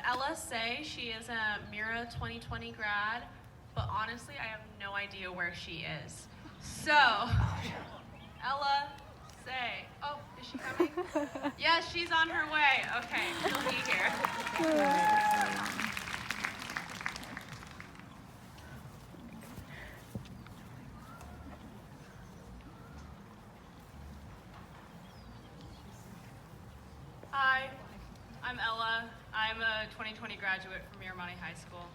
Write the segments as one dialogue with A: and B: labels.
A: Ella Say. She is a Mira 2020 grad, but honestly, I have no idea where she is. So, Ella Say. Oh, is she coming? Yes, she's on her way. Okay, she'll be here. Hi, I'm Ella. I'm a 2020 graduate from Miramani High School.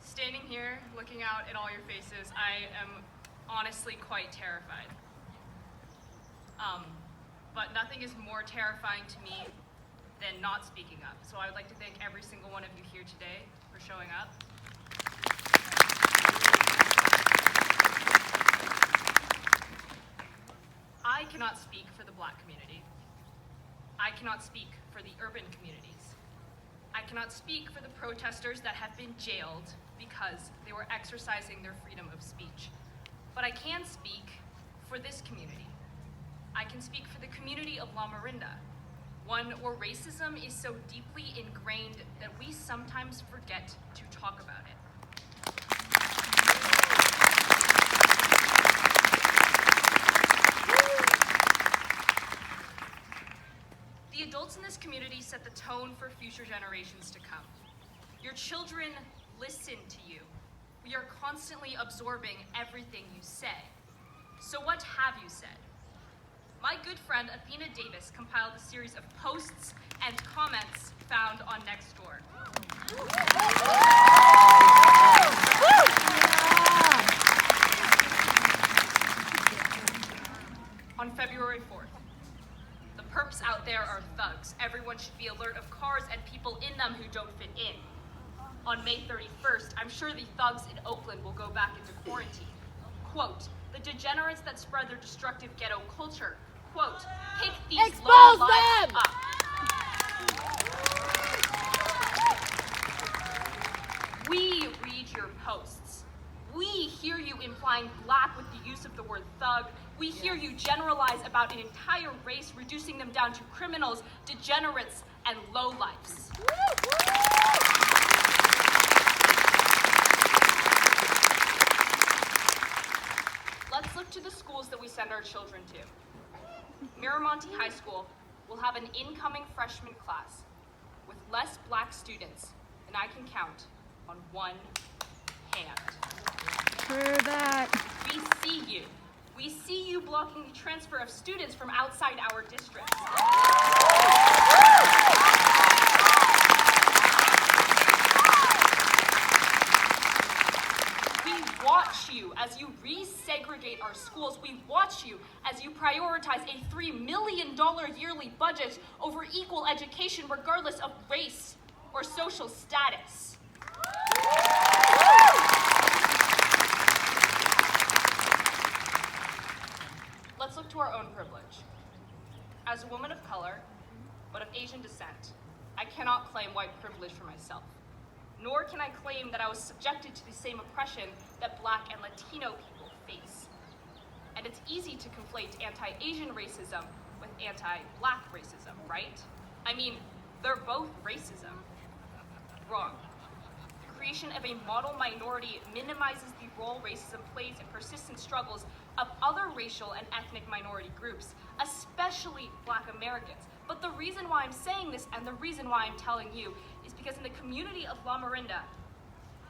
A: Standing here, looking out at all your faces, I am honestly quite terrified. But nothing is more terrifying to me than not speaking up. So I would like to thank every single one of you here today for showing up. I cannot speak for the Black community. I cannot speak for the urban communities. I cannot speak for the protesters that have been jailed because they were exercising their freedom of speech. But I can speak for this community. I can speak for the community of La Marinda, one where racism is so deeply ingrained that we sometimes forget to talk about it. The adults in this community set the tone for future generations to come. Your children listen to you. We are constantly absorbing everything you say. So what have you said? My good friend Athena Davis compiled a series of posts and comments found on Nextdoor. On February 4th, the perps out there are thugs. Everyone should be alert of cars and people in them who don't fit in. On May 31st, I'm sure the thugs in Oakland will go back into quarantine. Quote, the degenerates that spread their destructive ghetto culture, quote, pick these low lives up. We read your posts. We hear you implying Black with the use of the word thug. We hear you generalize about an entire race, reducing them down to criminals, degenerates, and lowlifes. Let's look to the schools that we send our children to. Miramonte High School will have an incoming freshman class with less Black students than I can count on one hand.
B: True that.
A: We see you. We see you blocking the transfer of students from outside our district. We watch you as you resegregate our schools. We watch you as you prioritize a $3 million yearly budget over equal education regardless of race or social status. Let's look to our own privilege. As a woman of color, but of Asian descent, I cannot claim white privilege for myself, nor can I claim that I was subjected to the same oppression that Black and Latino people face. And it's easy to conflate anti-Asian racism with anti-Black racism, right? I mean, they're both racism. Wrong. The creation of a model minority minimizes the role racism plays in persistent struggles of other racial and ethnic minority groups, especially Black Americans. But the reason why I'm saying this and the reason why I'm telling you is because in the community of La Marinda,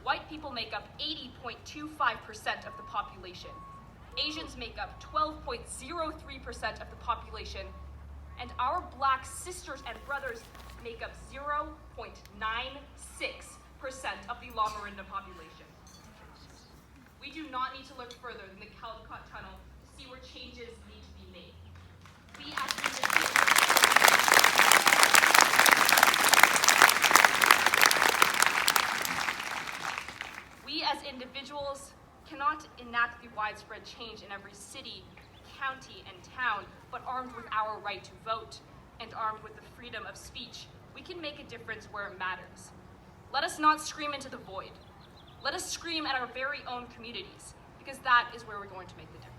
A: white people make up 80.25% of the population. Asians make up 12.03% of the population, and our Black sisters and brothers make up 0.96% of the La Marinda population. We do not need to look further than the Caldecott Tunnel to see where changes need to be made. We as individuals cannot enact the widespread change in every city, county, and town, but armed with our right to vote and armed with the freedom of speech, we can make a difference where it matters. Let us not scream into the void. Let us scream at our very own communities, because that is where we're going to make the difference.